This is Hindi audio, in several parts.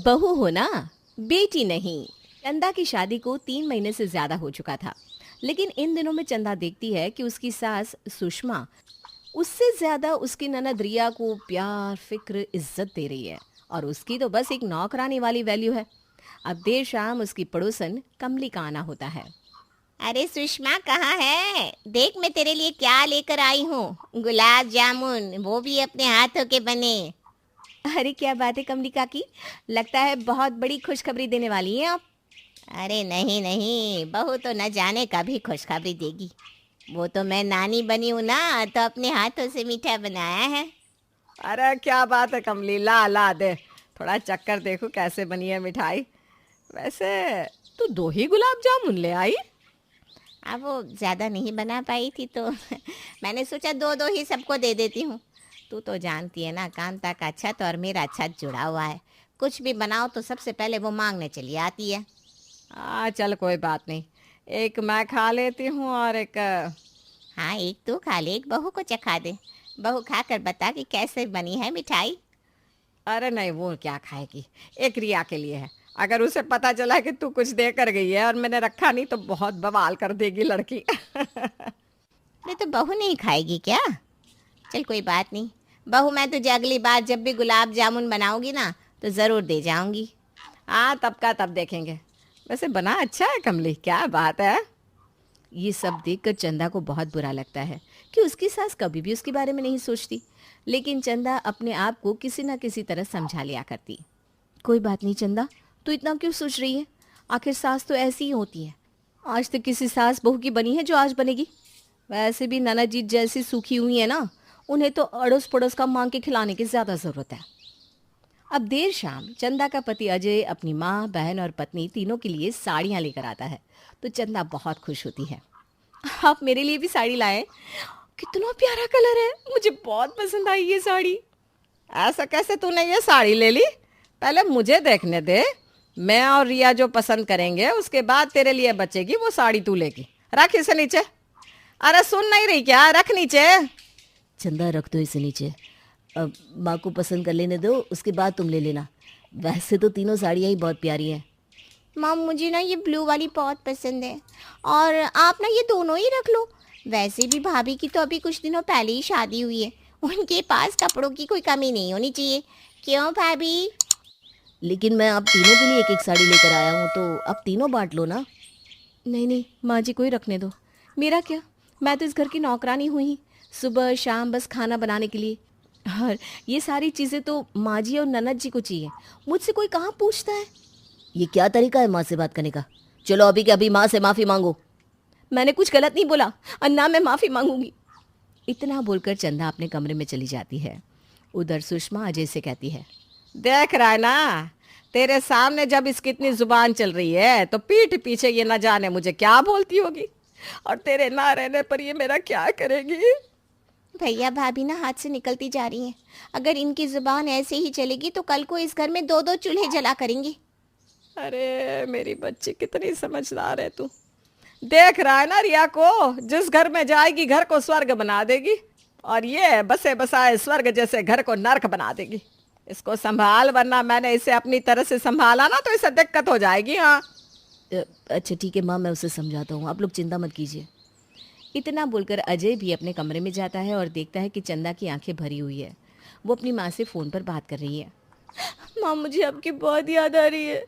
बहू हो ना, बेटी नहीं। चंदा की शादी को 3 महीने से ज्यादा हो चुका था। लेकिन इन दिनों में चंदा देखती है कि उसकी सास सुषमा उससे ज्यादा उसकी ननद रिया को प्यार फिक्र इज्जत दे रही है। और उसकी तो बस एक नौकरानी वाली वैल्यू है। अब देर शाम उसकी पड़ोसन कमली का आना होता है। अरे सुषमा कहाँ है? देख मैं तेरे लिए क्या लेकर आई हूँ। गुलाब जामुन, वो भी अपने हाथों के बने। अरे क्या बात है कमली काकी, लगता है बहुत बड़ी खुशखबरी देने वाली हैं आप। अरे नहीं नहीं, बहू तो न जाने कभी खुशखबरी देगी। वो तो मैं नानी बनी हूँ ना, तो अपने हाथों से मीठा बनाया है। अरे क्या बात है कमली, ला ला दे। थोड़ा चक्कर देखो कैसे बनी है मिठाई। वैसे तू 2 ही गुलाब जामुन ले आई। अब वो ज़्यादा नहीं बना पाई थी तो मैंने सोचा दो दो ही सबको दे देती हूँ। तू तो जानती है ना, कांता का छत और मेरा छत जुड़ा हुआ है। कुछ भी बनाओ तो सबसे पहले वो मांगने चली आती है। चल कोई बात नहीं, एक मैं खा लेती हूँ और एक हाँ, एक तू खा ले, एक बहू को चखा दे। बहू खाकर बता कि कैसे बनी है मिठाई। अरे नहीं, वो क्या खाएगी। एक रिया के लिए है। अगर उसे पता चला कि तू कुछ दे कर गई है और मैंने रखा नहीं तो बहुत बवाल कर देगी लड़की। अरे तो बहू नहीं खाएगी क्या? चल कोई बात नहीं। बहू, मैं तुझे अगली बार जब भी गुलाब जामुन बनाऊंगी ना, तो ज़रूर दे जाऊंगी। हाँ, तब का तब देखेंगे। वैसे बना अच्छा है कमली, क्या बात है। ये सब देखकर चंदा को बहुत बुरा लगता है कि उसकी सास कभी भी उसके बारे में नहीं सोचती। लेकिन चंदा अपने आप को किसी न किसी तरह समझा लिया करती। कोई बात नहीं चंदा, तू इतना क्यों सोच रही है? आखिर सास तो ऐसी ही होती है। आज तक किसी सास बहू की बनी है जो आज बनेगी? वैसे भी ननद जी जैसी सूखी हुई है ना, उन्हें तो अड़ोस पड़ोस का मांग के खिलाने की ज़्यादा ज़रूरत है। अब देर शाम चंदा का पति अजय अपनी माँ, बहन और पत्नी तीनों के लिए साड़ियाँ लेकर आता है। तो चंदा बहुत खुश होती है। आप मेरे लिए भी साड़ी लाए? कितना प्यारा कलर है, मुझे बहुत पसंद आई ये साड़ी। ऐसा कैसे तूने ये साड़ी ले ली? पहले मुझे देखने दे। मैं और रिया जो पसंद करेंगे उसके बाद तेरे लिए बचेगी वो साड़ी तू लेगी। रख इसे नीचे। अरे सुन नहीं रही क्या? रख नीचे। चंदा रख दो इसे नीचे। अब माँ को पसंद कर लेने दो, उसके बाद तुम ले लेना। वैसे तो तीनों साड़ियाँ ही बहुत प्यारी हैं। माम, मुझे ना ये ब्लू वाली बहुत पसंद है, और आप ना ये दोनों ही रख लो। वैसे भी भाभी की तो अभी कुछ दिनों पहले ही शादी हुई है, उनके पास कपड़ों की कोई कमी नहीं होनी चाहिए। क्यों भाभी? लेकिन मैं आप तीनों के लिए एक एक साड़ी लेकर आया हूँ, तो अब तीनों बांट लो ना। नहीं नहीं माँ जी को ही रखने दो। मेरा क्या, मैं तो इस घर की नौकरानी हुई, सुबह शाम बस खाना बनाने के लिए। और ये सारी चीज़ें तो माँ जी और ननद जी को चाहिए, मुझसे कोई कहाँ पूछता है। ये क्या तरीका है माँ से बात करने का? चलो अभी के अभी माँ से माफ़ी मांगो। मैंने कुछ गलत नहीं बोला और ना मैं माफ़ी मांगूंगी। इतना बोलकर चंदा अपने कमरे में चली जाती है। उधर सुषमा अजय से कहती है, देख रहा है ना, तेरे सामने जब इसकी इतनी जुबान चल रही है तो पीठ पीछे ये न जाने मुझे क्या बोलती होगी। और तेरे ना रहने पर ये मेरा क्या करेगी। भैया भाभी ना हाथ से निकलती जा रही हैं। अगर इनकी जुबान ऐसे ही चलेगी तो कल को इस घर में दो दो चूल्हे जला करेंगी। अरे मेरी बच्ची कितनी समझदार है तू। देख रहा है ना रिया को, जिस घर में जाएगी घर को स्वर्ग बना देगी, और ये बसे बसाए स्वर्ग जैसे घर को नर्क बना देगी। इसको संभाल, वरना मैंने इसे अपनी तरह से संभाला ना तो इसे दिक्कत हो जाएगी। हाँ, अच्छा ठीक है माँ, मैं उसे समझाता हूँ, आप लोग चिंता मत कीजिए। इतना बोलकर अजय भी अपने कमरे में जाता है और देखता है कि चंदा की आंखें भरी हुई है। वो अपनी माँ से फ़ोन पर बात कर रही है। माँ, मुझे आपकी बहुत याद आ रही है।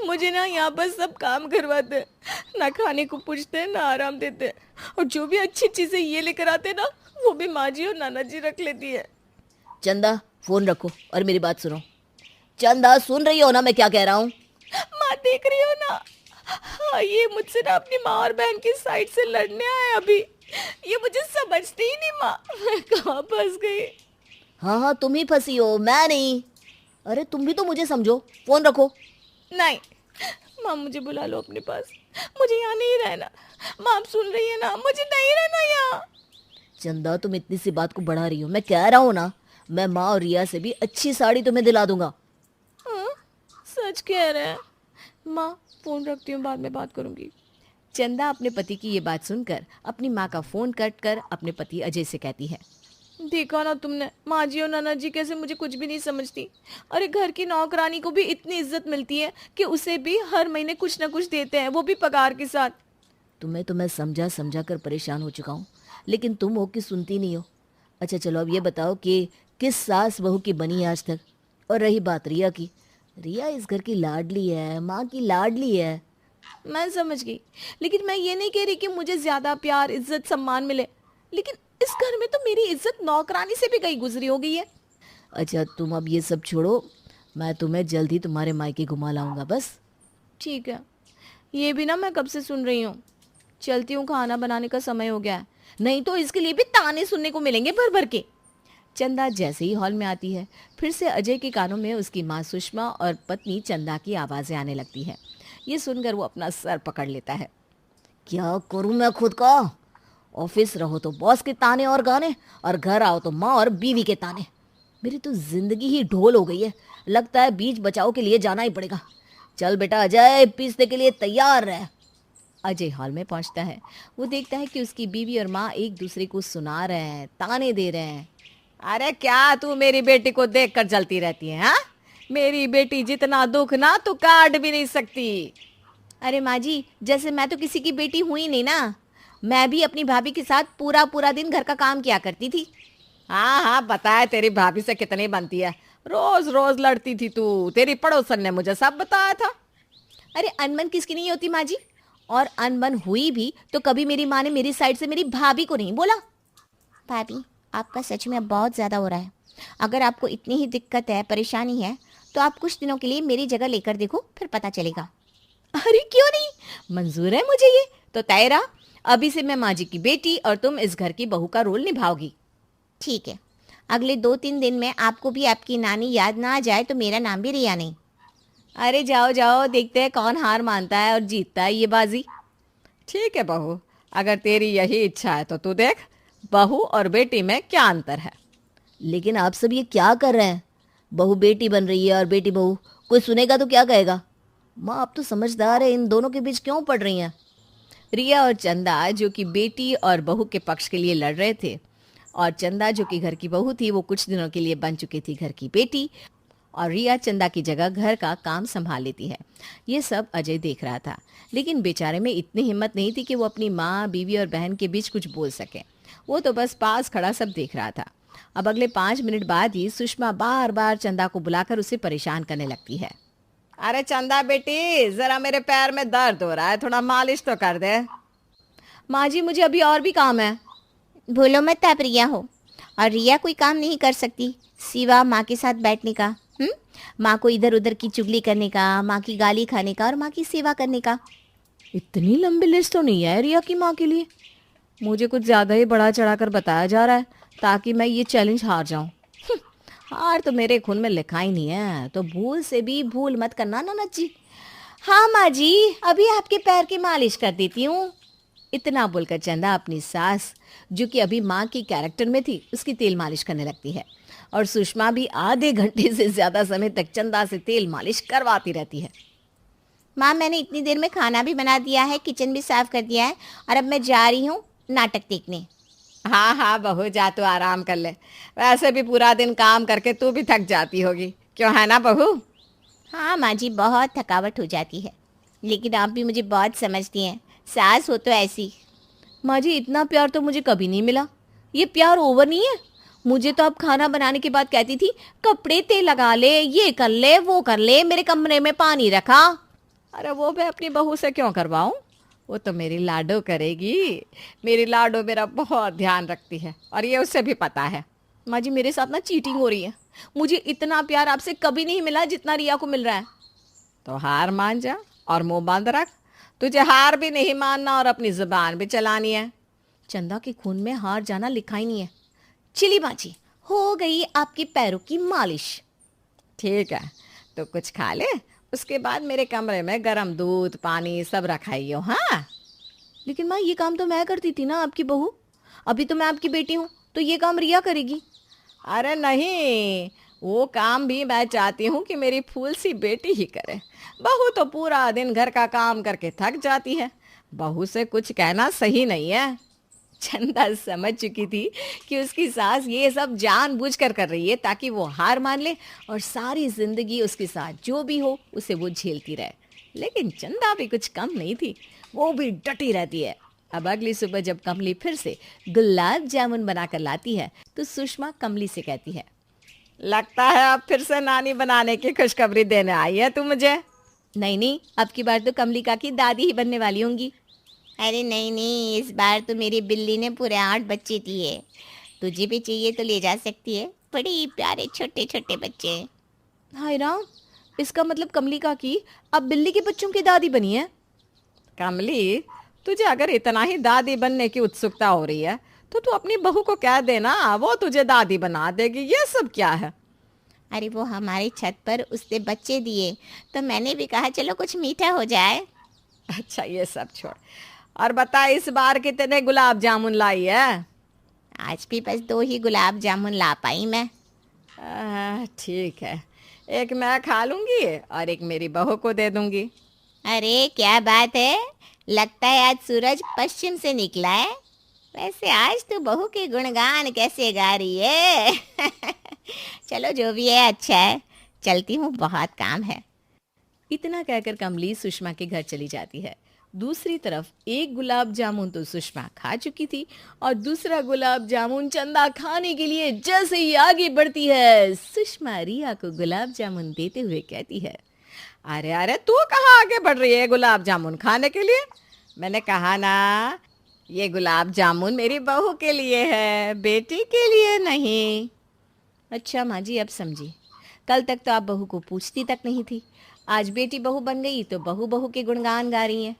मुझे ना यहाँ पर सब काम करवाते हैं, ना खाने को पूछते हैं ना आराम देते हैं, और जो भी अच्छी चीज़ें ये लेकर आते हैं ना, वो भी माँ जी और नाना जी रख लेती है। चंदा फ़ोन रखो और मेरी बात सुनो। चंदा सुन रही हो ना मैं क्या कह रहा हूँ? माँ देख रही हो ना, हाँ, ये मुझसे ना अपनी माँ और बहन की साइड से लड़ने आए अभी। ये मुझे समझते ही नहीं माँ, मैं कहाँ फंस गई। हाँ हाँ, तुम ही फंसी हो, मैं नहीं। अरे तुम भी तो मुझे समझो, फ़ोन रखो। नहीं माँ, मुझे बुला लो अपने पास, मुझे यहाँ नहीं रहना। माँ आप सुन रही है ना, मुझे नहीं रहना यहाँ। चंदा तुम इतनी सी बात को बढ़ा रही हो, मैं कह रहा हूँ ना, मैं माँ और रिया से भी अच्छी साड़ी तुम्हें दिला दूंगा। हाँ, सच कह रहे हैं। माँ फ़ोन रखती हूँ, बाद में बात करूँगी। चंदा अपने पति की ये बात सुनकर अपनी माँ का फ़ोन कट कर अपने पति अजय से कहती है, देखा ना तुमने, माँ जी और नाना जी कैसे मुझे कुछ भी नहीं समझती। अरे घर की नौकरानी को भी इतनी इज्जत मिलती है कि उसे भी हर महीने कुछ ना कुछ देते हैं, वो भी पगार के साथ। तुम्हें तो मैं समझा समझा कर परेशान हो चुका हूँ, लेकिन तुम हो कि सुनती नहीं हो। अच्छा चलो अब ये बताओ कि किस सास बहू की बनी आज तक। और रही बात रिया की, रिया इस घर की लाडली है, माँ की लाडली है। मैं समझ गई, लेकिन मैं ये नहीं कह रही कि मुझे ज्यादा प्यार इज्जत सम्मान मिले, लेकिन इस घर में तो मेरी इज्जत नौकरानी से भी गई गुजरी हो गई है। अच्छा तुम अब ये सब छोड़ो, मैं तुम्हें जल्द ही तुम्हारे मायके घुमा लाऊंगा बस। ठीक है, ये भी ना मैं कब से सुन रही हूँ। चलती हूँ, खाना बनाने का समय हो गया है, नहीं तो इसके लिए भी ताने सुनने को मिलेंगे भर भर के। चंदा जैसे ही हॉल में आती है, फिर से अजय के कानों में उसकी माँ सुषमा और पत्नी चंदा की आवाज़ें आने लगती है। ये सुनकर वो अपना सर पकड़ लेता है। क्या करूं मैं खुद का? ऑफिस रहो तो बॉस के ताने और गाने, और घर आओ तो माँ और बीवी के ताने। मेरी तो जिंदगी ही ढोल हो गई है। लगता है बीच बचाव के लिए जाना ही पड़ेगा। चल बेटा अजय, पीसने के लिए तैयार रह। अजय हॉल में पहुंचता है। वो देखता है कि उसकी बीवी और माँ एक दूसरे को सुना रहे हैं, ताने दे रहे हैं। अरे क्या तू मेरी बेटी को देख कर जलती रहती है? हाँ, मेरी बेटी जितना दुख ना तू काट भी नहीं सकती। अरे माँ जी, जैसे मैं तो किसी की बेटी हुई नहीं ना। मैं भी अपनी भाभी के साथ पूरा पूरा दिन घर का काम किया करती थी। हाँ हाँ, बताया तेरी भाभी से कितनी बनती है। रोज रोज लड़ती थी तू, तेरी पड़ोसन ने मुझे सब बताया था। अरे अनबन किसकी नहीं होती माँ जी, और अनबन हुई भी तो कभी मेरी माँ ने मेरी साइड से मेरी भाभी को नहीं बोला। भाभी, आपका सच में अब बहुत ज़्यादा हो रहा है। अगर आपको इतनी ही दिक्कत है, परेशानी है, तो आप कुछ दिनों के लिए मेरी जगह लेकर देखो, फिर पता चलेगा। अरे क्यों नहीं, मंजूर है मुझे, ये तो तय रहा। अभी से मैं माँ जी की बेटी और तुम इस घर की बहू का रोल निभाओगी। ठीक है, अगले 2-3 दिन में आपको भी आपकी नानी याद ना आ जाए तो मेरा नाम भी रिया नहीं। अरे जाओ जाओ, देखते हैं कौन हार मानता है और जीतता है ये बाजी। ठीक है बहू, अगर तेरी यही इच्छा है तो तू देख, बहू और बेटी में क्या अंतर है। लेकिन आप सब ये क्या कर रहे हैं? बहू बेटी बन रही है और बेटी बहू, कोई सुनेगा तो क्या कहेगा? माँ आप तो समझदार है, इन दोनों के बीच क्यों पड़ रही हैं? रिया और चंदा जो कि बेटी और बहू के पक्ष के लिए लड़ रहे थे, और चंदा जो कि घर की बहू थी, वो कुछ दिनों के लिए बन चुकी थी घर की बेटी, और रिया चंदा की जगह घर का काम संभाल लेती है। ये सब अजय देख रहा था, लेकिन बेचारे में इतनी हिम्मत नहीं थी कि वो अपनी माँ, बीवी और बहन के बीच कुछ बोल सके। वो तो बस पास खड़ा सब देख रहा था। अब अगले 5 मिनट बाद ही सुषमा बार बार चंदा को बुलाकर उसे परेशान करने लगती है। अरे चंदा बेटी, जरा मेरे पैर में दर्द हो रहा है, थोड़ा मालिश तो कर दे। माँ जी, मुझे अभी और भी काम है। भूलो मत आप रिया हो, और रिया कोई काम नहीं कर सकती सिवा माँ के साथ बैठने का। माँ को इधर उधर की चुगली करने का, माँ की गाली खाने का और माँ की सेवा करने का। इतनी लंबी लिस्ट तो नहीं है रिया की माँ के लिए। मुझे कुछ ज़्यादा ही बढ़ा चढ़ाकर बताया जा रहा है ताकि मैं ये चैलेंज हार जाऊं। हार तो मेरे खून में लिखा ही नहीं है, तो भूल से भी भूल मत करना ननद जी। हाँ माँ जी, अभी आपके पैर की मालिश कर देती हूँ। इतना बोलकर चंदा अपनी सास, जो कि अभी माँ की कैरेक्टर में थी, उसकी तेल मालिश करने लगती है, और सुषमा भी आधे घंटे से ज़्यादा समय तक चंदा से तेल मालिश करवाती रहती है। माँ, मैंने इतनी देर में खाना भी बना दिया है, किचन भी साफ कर दिया है, और अब मैं जा रही हूँ नाटक देखने। हाँ हाँ बहू, जा तू आराम कर ले। वैसे भी पूरा दिन काम करके तू भी थक जाती होगी, क्यों है ना बहू? हाँ माँ जी, बहुत थकावट हो जाती है, लेकिन आप भी मुझे बहुत समझती हैं। सास हो तो ऐसी। माँ जी, इतना प्यार तो मुझे कभी नहीं मिला। ये प्यार ओवर नहीं है? मुझे तो आप खाना बनाने के बाद कहती थी कपड़े तेल लगा ले, ये कर ले, वो कर ले, मेरे कमरे में पानी रखा। अरे वो मैं अपनी बहू से क्यों करवाऊं? वो तो मेरी लाडो करेगी। मेरी लाडो मेरा बहुत ध्यान रखती है, और ये उसे भी पता है। माँ जी, मेरे साथ ना चीटिंग हो रही है। मुझे इतना प्यार आपसे कभी नहीं मिला जितना रिया को मिल रहा है। तो हार मान जा और मुंह बंद रख। तुझे हार भी नहीं मानना और अपनी जुबान भी चलानी है। चंदा के खून में हार जाना लिखा ही नहीं है। चिली माँ जी, हो गई आपके पैरों की मालिश। ठीक है, तो कुछ खा ले, उसके बाद मेरे कमरे में गरम दूध पानी सब रखाइयो। हाँ, लेकिन माँ, ये काम तो मैं करती थी ना, आपकी बहू। अभी तो मैं आपकी बेटी हूँ, तो ये काम रिया करेगी। अरे नहीं, वो काम भी मैं चाहती हूँ कि मेरी फूल सी बेटी ही करे। बहू तो पूरा दिन घर का काम करके थक जाती है, बहू से कुछ कहना सही नहीं है। चंदा समझ चुकी थी कि उसकी सास ये सब जानबूझकर कर रही है ताकि वो हार मान ले और सारी जिंदगी उसके साथ जो भी हो उसे वो झेलती रहे। लेकिन चंदा भी कुछ कम नहीं थी, वो भी डटी रहती है। अब अगली सुबह जब कमली फिर से गुलाब जामुन बनाकर लाती है तो सुषमा कमली से कहती है, लगता है अब फिर से नानी बनाने की खुशखबरी देने आई है तू मुझे। नहीं नहीं, अब की बार तो कमली का की दादी ही बनने वाली होंगी। अरे नहीं नहीं, इस बार तो मेरी बिल्ली ने पूरे 8 बच्चे दिए। तुझे भी चाहिए तो ले जा सकती है, बड़े प्यारे छोटे छोटे बच्चे हैं। हाय राम, इसका मतलब कमली का की अब बिल्ली के बच्चों की दादी बनी है। कमली, तुझे अगर इतना ही दादी बनने की उत्सुकता हो रही है तो तू अपनी बहू को कह देना, वो तुझे दादी बना देगी। ये सब क्या है? अरे वो हमारी छत पर उसने बच्चे दिए तो मैंने भी कहा चलो कुछ मीठा हो जाए। अच्छा ये सब छोड़ और बता, इस बार कितने गुलाब जामुन लाई है? आज भी बस 2 ही गुलाब जामुन ला पाई मैं। ठीक है, एक मैं खा लूंगी और एक मेरी बहू को दे दूंगी। अरे क्या बात है, लगता है आज सूरज पश्चिम से निकला है। वैसे आज तो बहू के गुणगान कैसे गा रही है। चलो जो भी है अच्छा है, चलती हूँ, बहुत काम है। इतना कहकर कमली सुषमा के घर चली जाती है। दूसरी तरफ एक गुलाब जामुन तो सुषमा खा चुकी थी और दूसरा गुलाब जामुन चंदा खाने के लिए जैसे ही आगे बढ़ती है, सुषमा रिया को गुलाब जामुन देते हुए कहती है, अरे अरे, तू कहाँ आगे बढ़ रही है गुलाब जामुन खाने के लिए? मैंने कहा ना, ये गुलाब जामुन मेरी बहू के लिए है, बेटी के लिए नहीं। अच्छा माँ जी, अब समझी। कल तक तो आप बहू को पूछती तक नहीं थी, आज बेटी बहू बन गई तो बहू बहू के गुणगान गा रही है।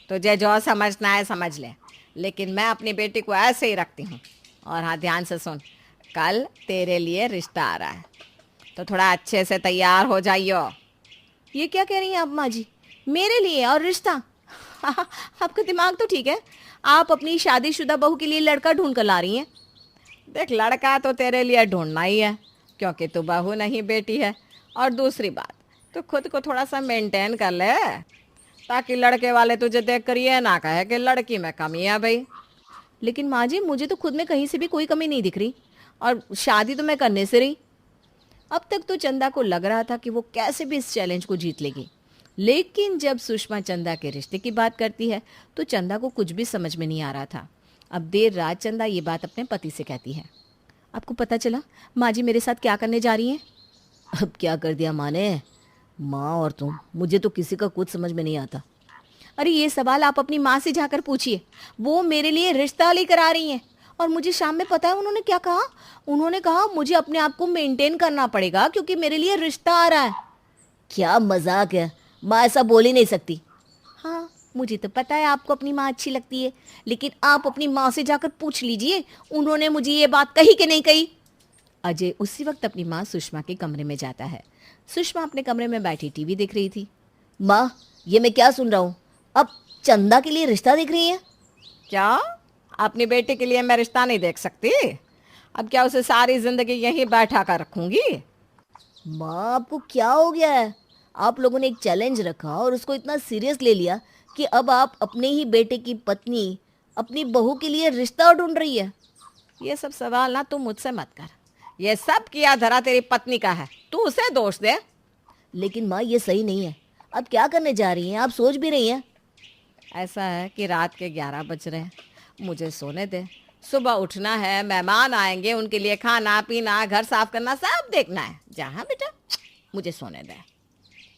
तुझे जो समझना है समझ ले, लेकिन मैं अपनी बेटी को ऐसे ही रखती हूँ। और हाँ, ध्यान से सुन, कल तेरे लिए रिश्ता आ रहा है तो थोड़ा अच्छे से तैयार हो जाइयो। ये क्या कह रही हैं आप माँ जी, मेरे लिए और रिश्ता? आपका दिमाग तो ठीक है, आप अपनी शादीशुदा बहू के लिए लड़का ढूंढ कर ला रही हैं। देख, लड़का तो तेरे लिए ढूंढना ही है क्योंकि तू बहू नहीं बेटी है। और दूसरी बात, तो खुद को थोड़ा सा मेंटेन कर ले ताकि लड़के वाले तुझे देख कर ये ना कहे कि लड़की में कमी है भाई। लेकिन माँ जी, मुझे तो खुद में कहीं से भी कोई कमी नहीं दिख रही और शादी तो मैं करने से रही। अब तक तो चंदा को लग रहा था कि वो कैसे भी इस चैलेंज को जीत लेगी, लेकिन जब सुषमा चंदा के रिश्ते की बात करती है तो चंदा को कुछ भी समझ में नहीं आ रहा था। अब देर रात चंदा ये बात अपने पति से कहती है, आपको पता चला माँ जी मेरे साथ क्या करने जा रही हैं? अब क्या कर दिया माँ ने? माँ और तुम, मुझे तो किसी का कुछ समझ में नहीं आता। अरे ये सवाल आप अपनी माँ से जाकर पूछिए, वो मेरे लिए रिश्ता लेकर आ रही हैं। और मुझे शाम में पता है उन्होंने क्या कहा? उन्होंने कहा मुझे अपने आप को मेंटेन करना पड़ेगा क्योंकि मेरे लिए रिश्ता आ रहा है। क्या मजाक है, माँ ऐसा बोल ही नहीं सकती। हाँ, मुझे तो पता है आपको अपनी माँ अच्छी लगती है, लेकिन आप अपनी माँ से जाकर पूछ लीजिए उन्होंने मुझे ये बात कही कि नहीं कही। अजय उसी वक्त अपनी माँ सुषमा के कमरे में जाता है। सुषमा अपने कमरे में बैठी टीवी देख रही थी। माँ, ये मैं क्या सुन रहा हूँ? अब चंदा के लिए रिश्ता देख रही है? क्या? अपनी बेटी के लिए मैं रिश्ता नहीं देख सकती? अब क्या उसे सारी जिंदगी यहीं बैठा कर रखूंगी? माँ, आपको क्या हो गया है? आप लोगों ने एक चैलेंज रखा और उसको इतना सीरियस ले लिया कि अब आप अपने ही बेटे की पत्नी अपनी बहू के लिए रिश्ता ढूंढ रही है। ये सब सवाल ना तुम मुझसे मत कर। ये सब किया धरा तेरी पत्नी का है, तू उसे दोष दे। लेकिन माँ, ये सही नहीं है। अब क्या करने जा रही हैं? आप सोच भी रही हैं? ऐसा है कि रात के 11 बज रहे हैं, मुझे सोने दे। सुबह उठना है, मेहमान आएंगे, उनके लिए खाना पीना, घर साफ करना सब देखना है। जहाँ बेटा, मुझे सोने दे।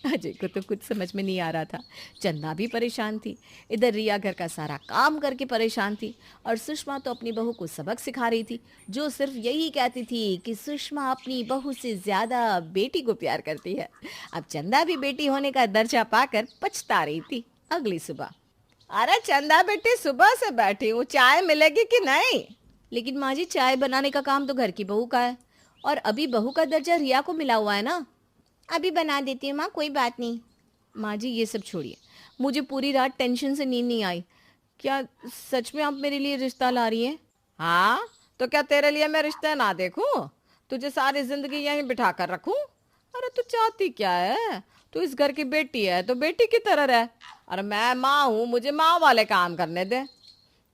अजय को तो कुछ समझ में नहीं आ रहा था। चंदा भी परेशान थी, इधर रिया घर का सारा काम करके परेशान थी और सुषमा तो अपनी बहू को सबक सिखा रही थी, जो सिर्फ यही कहती थी कि सुषमा अपनी बहू से ज़्यादा बेटी को प्यार करती है। अब चंदा भी बेटी होने का दर्जा पाकर पछता रही थी। अगली सुबह, अरे चंदा बेटी, सुबह से बैठी हूँ, चाय मिलेगी कि नहीं? लेकिन माँ जी, चाय बनाने का काम तो घर की बहू का है और अभी बहू का दर्जा रिया को मिला हुआ है ना। अभी बना देती हूँ माँ, कोई बात नहीं। माँ जी ये सब छोड़िए, मुझे पूरी रात टेंशन से नींद नहीं आई। क्या सच में आप मेरे लिए रिश्ता ला रही हैं? हाँ, तो क्या तेरे लिए मैं रिश्ते ना देखूं? तुझे सारी जिंदगी यहीं बिठा कर रखूं? अरे तू चाहती क्या है? तू इस घर की बेटी है तो बेटी की तरह रह, और मैं माँ हूँ, मुझे माँ वाले काम करने दे।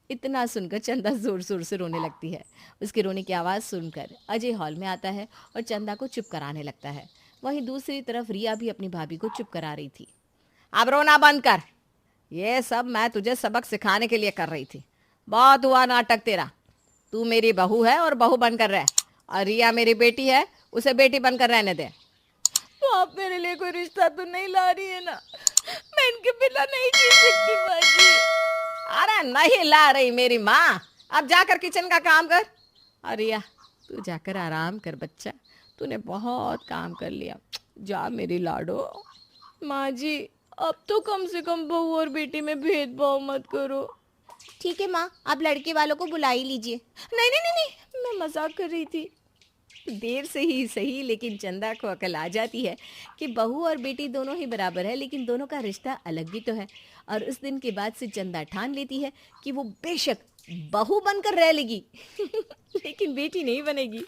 इतना सुनकर चंदा जोर जोर से रोने लगती है। उसके रोने की आवाज़ सुनकर अजय हॉल में आता है और चंदा को चुप कराने लगता है। वहीं दूसरी तरफ रिया भी अपनी भाभी को चुप करा रही थी। अब रोना बंद कर, ये सब मैं तुझे सबक सिखाने के लिए कर रही थी। बहुत हुआ नाटक तेरा। तू मेरी बहू है और बहू बनकर रह, और रिया मेरी बेटी है, उसे बेटी बनकर रहने दे। तो आप मेरे लिए कोई रिश्ता तो नहीं ला रही है ना? मैं इनके बिना नहीं जी सकती बाजी। अरे नहीं ला रही मेरी माँ, अब जाकर किचन का काम कर। और रिया तू जाकर आराम कर बच्चा, तूने बहुत काम कर लिया, जा मेरी लाडो। माँ जी, अब तो कम से कम बहू और बेटी में भेदभाव मत करो। ठीक है माँ, आप लड़के वालों को बुला ही लीजिए। नहीं नहीं नहीं नहीं, मैं मजाक कर रही थी। देर से ही सही, लेकिन चंदा को अकल आ जाती है कि बहू और बेटी दोनों ही बराबर है, लेकिन दोनों का रिश्ता अलग भी तो है। और उस दिन के बाद से चंदा ठान लेती है कि वो बेशक बहू बनकर रह लेगी लेकिन बेटी नहीं बनेगी।